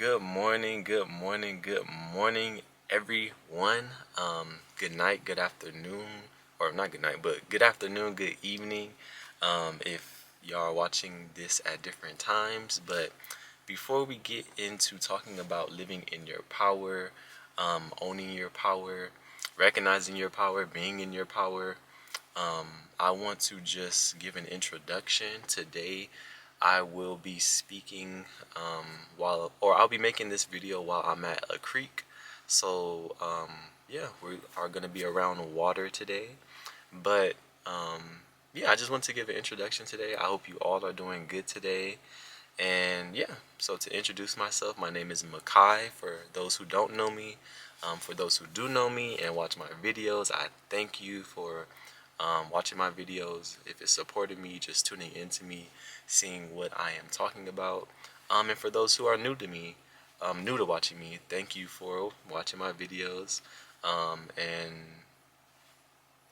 Good morning, good morning, good morning, everyone. Good night, good afternoon, or not good night, but good afternoon, good evening. If y'all are watching this at different times, but before we get into talking about living in your power, owning your power, recognizing your power, being in your power, I want to just give an introduction. Today, I will be speaking I'll be making this video while I'm at a creek. So, yeah, we are going to be around water today. But, yeah, I just want to give an introduction today. I hope you all are doing good today. And yeah, so to introduce myself, my name is Makhi. For those who don't know me, for those who do know me and watch my videos, I thank you for watching my videos. If it supported me, just tuning into me, seeing what I am talking about. And for those who are new to me, new to watching me, thank you for watching my videos and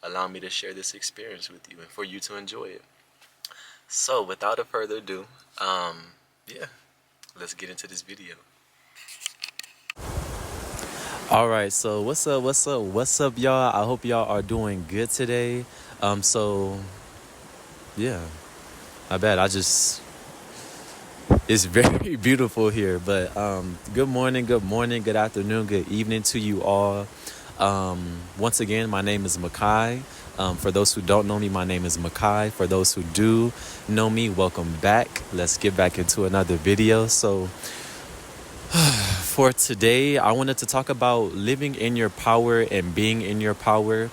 allow me to share this experience with you and for you to enjoy it. So without a further ado, yeah, let's get into this video. All right, so what's up, y'all? I hope y'all are doing good today. Yeah, it's very beautiful here, but good morning, good afternoon, good evening to you all. Once again, my name is Makhi. For those who don't know me, my name is Makhi. For those who do know me, welcome back. Let's get back into another video. So for today, I wanted to talk about living in your power and being in your power.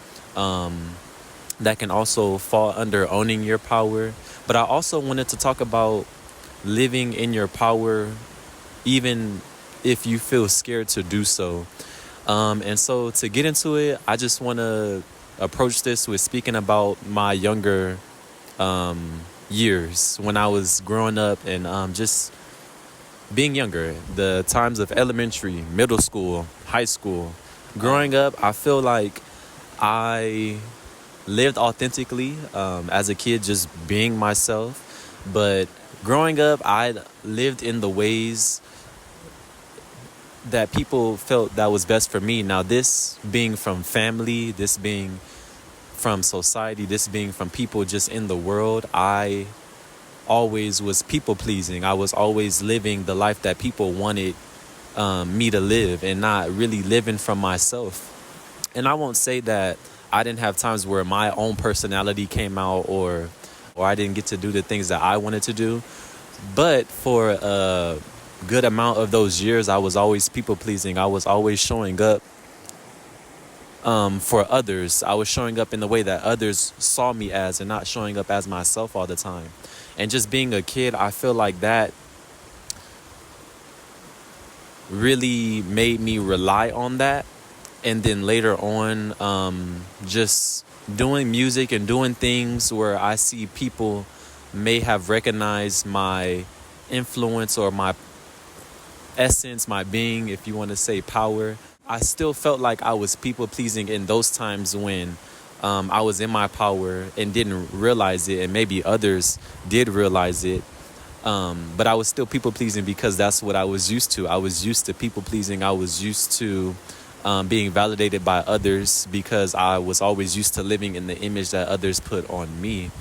That can also fall under owning your power. But I also wanted to talk about living in your power, even if you feel scared to do so. And so to get into it, I just want to approach this with speaking about my younger years when I was growing up and just being younger, the times of elementary, middle school, high school. Growing up, I feel like I lived authentically as a kid, just being myself. But growing up, I lived in the ways that people felt that was best for me. Now, this being from family, this being from society, this being from people just in the world, I always was people pleasing. I was always living the life that people wanted me to live and not really living from myself. And I won't say that I didn't have times where my own personality came out or I didn't get to do the things that I wanted to do. But for a good amount of those years, I was always people pleasing. I was always showing up for others. I was showing up in the way that others saw me as and not showing up as myself all the time. And just being a kid, I feel like that really made me rely on that. And then later on, just doing music and doing things where I see people may have recognized my influence or my essence, my being, if you want to say power. I still felt like I was people pleasing in those times when I was in my power and didn't realize it, and maybe others did realize it. But I was still people pleasing because that's what I was used to. I was used to people pleasing. I was used to being validated by others because I was always used to living in the image that others put on me,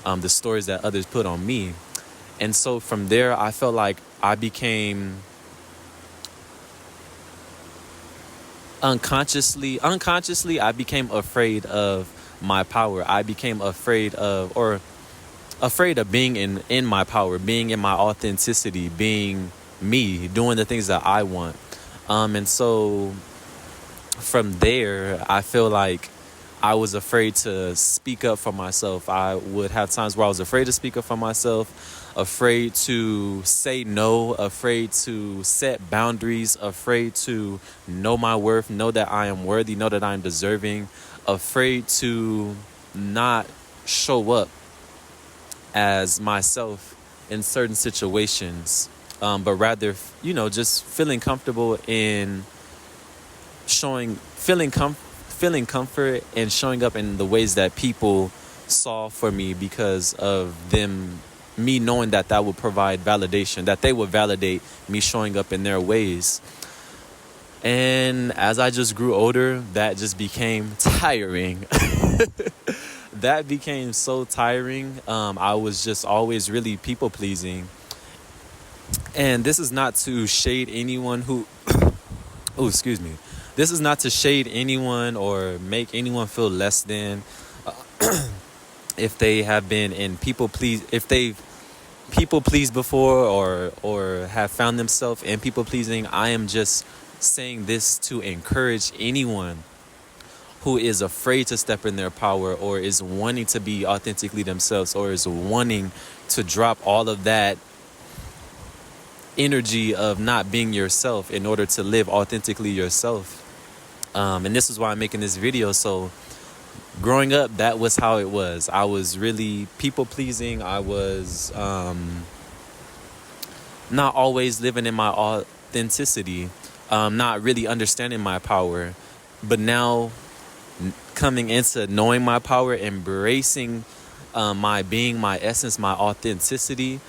the stories that others put on me. And so from there, I felt like I became unconsciously, I became afraid of my power. I became afraid of being in my power, being in my authenticity, being me, doing the things that I want. And so from there, I feel like I was afraid to speak up for myself. I would have times where I was afraid to speak up for myself, afraid to say no, afraid to set boundaries, afraid to know my worth, know that I am worthy, know that I am deserving, afraid to not show up as myself in certain situations, but rather, just feeling comfortable in feeling comfort and showing up in the ways that people saw for me because of them me knowing that that would provide validation, that they would validate me showing up in their ways. And as I just grew older, that just became tiring. That became so tiring. I was just always really people pleasing. And this is not to shade anyone who, oh, excuse me. This is not to shade anyone or make anyone feel less than if they have been in if they've people pleased before or have found themselves in people pleasing. I am just saying this to encourage anyone who is afraid to step in their power or is wanting to be authentically themselves or is wanting to drop all of that energy of not being yourself in order to live authentically yourself. And this is why I'm making this video. So growing up, that was how it was. I was really people pleasing. I was not always living in my authenticity, not really understanding my power. But now coming into knowing my power, embracing my being, my essence, my authenticity.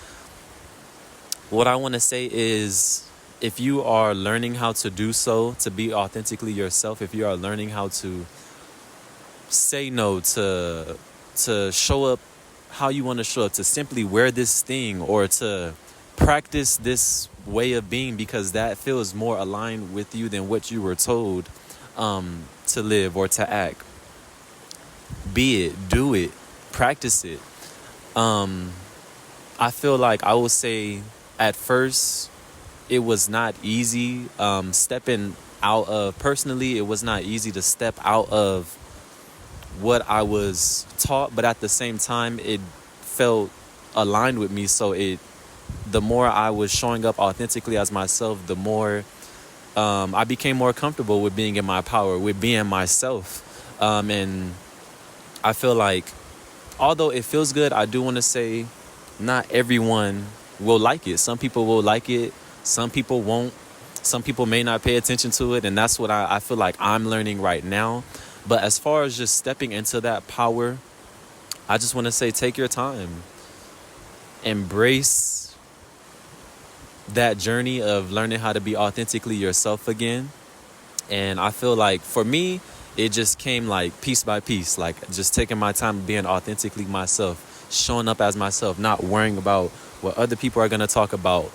What I want to say is, if you are learning how to do so, to be authentically yourself, if you are learning how to say no, to show up how you want to show up, to simply wear this thing or to practice this way of being because that feels more aligned with you than what you were told to live or to act. Be it, do it, practice it. I feel like I will say at first it was not easy stepping out of, personally, it was not easy to step out of what I was taught, but at the same time it felt aligned with me. So the more I was showing up authentically as myself, the more I became more comfortable with being in my power, with being myself. And I feel like, although it feels good, I do want to say not everyone will like it. Some people will like it. Some people won't. Some people may not pay attention to it. And that's what I feel like I'm learning right now. But as far as just stepping into that power, I just want to say, take your time. Embrace that journey of learning how to be authentically yourself again. And I feel like for me, it just came like piece by piece, like just taking my time being authentically myself, showing up as myself, not worrying about what other people are going to talk about,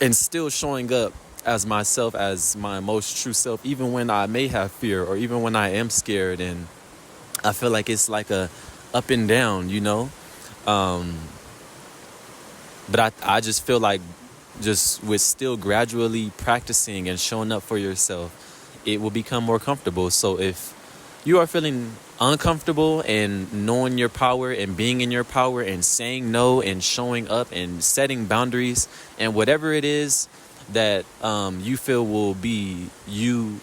and still showing up as myself, as my most true self, even when I may have fear or even when I am scared. And I feel like it's like a up and down, you know. But I just feel like just with still gradually practicing and showing up for yourself, it will become more comfortable. So if you are feeling uncomfortable and knowing your power and being in your power and saying no and showing up and setting boundaries and whatever it is that you feel will be you,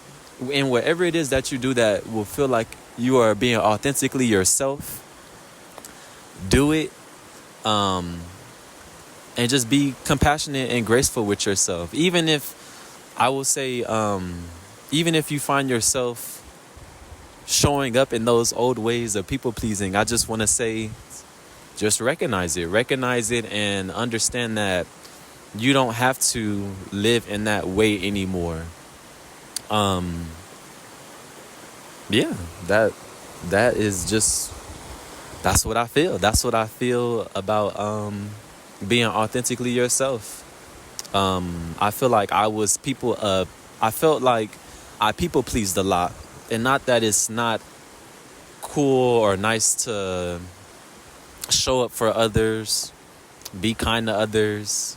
and whatever it is that you do that will feel like you are being authentically yourself, do it. And just be compassionate and graceful with yourself. Even if, I will say, even if you find yourself showing up in those old ways of people pleasing, I just want to say, just recognize it and understand that you don't have to live in that way anymore. Yeah, that is just, that's what I feel. That's what I feel about being authentically yourself. I feel like I felt like I people pleased a lot. And not that it's not cool or nice to show up for others, be kind to others,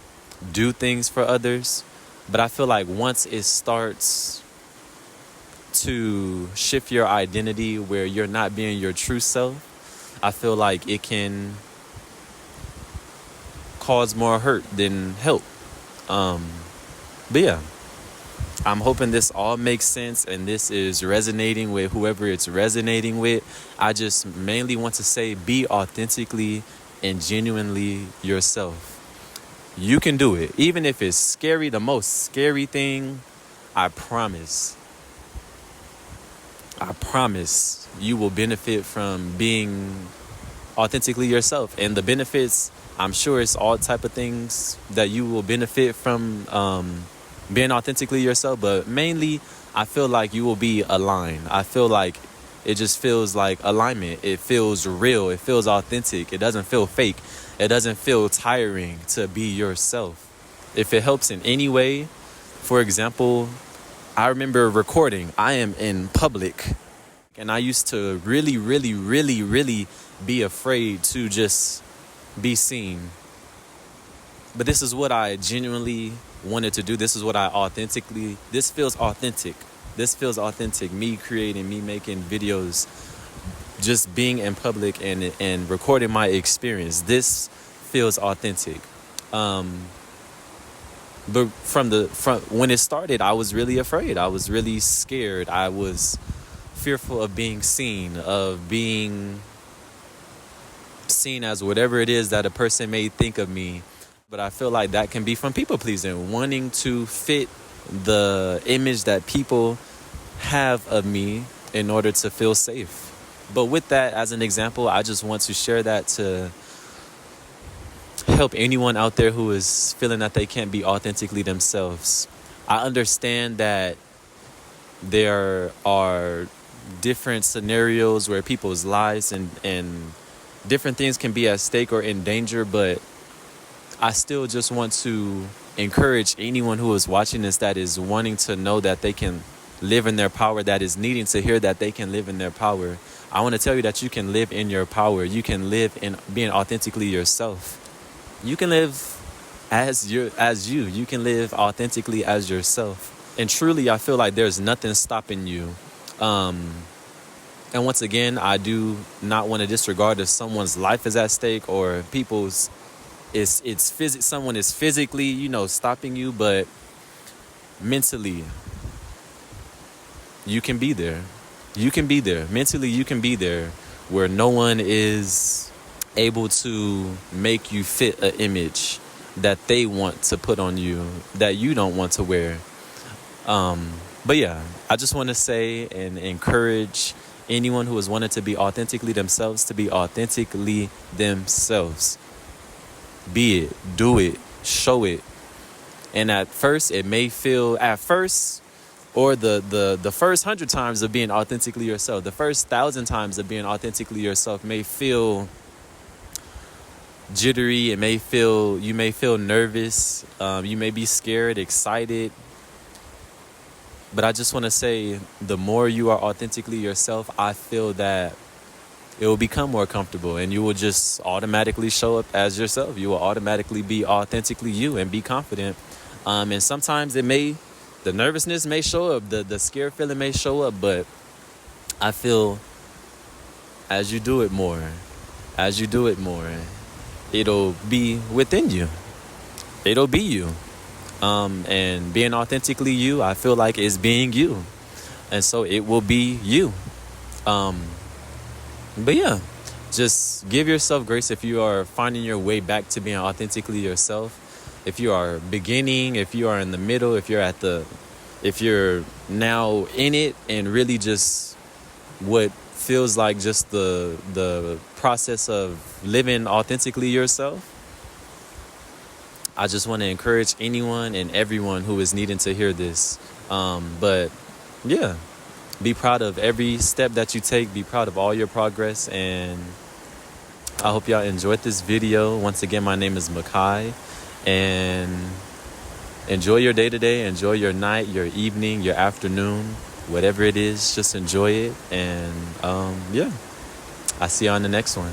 do things for others. But I feel like once it starts to shift your identity where you're not being your true self, I feel like it can cause more hurt than help. But yeah, I'm hoping this all makes sense and this is resonating with whoever it's resonating with. I just mainly want to say, be authentically and genuinely yourself. You can do it. Even if it's scary, the most scary thing, I promise you will benefit from being authentically yourself. And the benefits I'm sure it's all type of things that you will benefit from being authentically yourself, but mainly I feel like you will be aligned. I feel like it just feels like alignment. It feels real. It feels authentic. It doesn't feel fake. It doesn't feel tiring to be yourself. If it helps in any way, for example, I remember recording. I am in public, and I used to really, really, really, really be afraid to just be seen. But this is what I genuinely wanted to do. This is what this feels authentic. This feels authentic. Me creating, me making videos, just being in public and recording my experience. This feels authentic. But from when it started, I was really afraid. I was really scared. I was fearful of being seen, of being seen as whatever it is that a person may think of me. But I feel like that can be from people pleasing, wanting to fit the image that people have of me in order to feel safe. But with that as an example, I just want to share that to help anyone out there who is feeling that they can't be authentically themselves. I understand that there are different scenarios where people's lives and different things can be at stake or in danger, but I still just want to encourage anyone who is watching this that is wanting to know that they can live in their power, that is needing to hear that they can live in their power. I want to tell you that you can live in your power. You can live in being authentically yourself. You can live as you. You can live authentically as yourself. And truly, I feel like there's nothing stopping you. And once again, I do not want to disregard if someone's life is at stake or people's someone is physically, stopping you, but mentally you can be there. You can be there. Mentally you can be there where no one is able to make you fit an image that they want to put on you that you don't want to wear. But yeah, I just want to say and encourage anyone who has wanted to be authentically themselves to be authentically themselves. Be it, do it, show it. And at first, or the first 100 times of being authentically yourself, the first 1,000 times of being authentically yourself may feel jittery. You may feel nervous. You may be scared, excited. But I just want to say, the more you are authentically yourself, I feel that it will become more comfortable and you will just automatically show up as yourself. You will automatically be authentically you and be confident. And sometimes the nervousness may show up, the scare feeling may show up, but I feel as you do it more, it'll be within you. It'll be you. And being authentically you, I feel like is being you. And so it will be you. But yeah, just give yourself grace if you are finding your way back to being authentically yourself. If you are beginning, if you are in the middle, if you're now in it and really just what feels like just the process of living authentically yourself, I just want to encourage anyone and everyone who is needing to hear this. But yeah. Be proud of every step that you take. Be proud of all your progress. And I hope y'all enjoyed this video. Once again, my name is Makhi. And enjoy your day today. Enjoy your night, your evening, your afternoon. Whatever it is, just enjoy it. And yeah, I'll see you on the next one.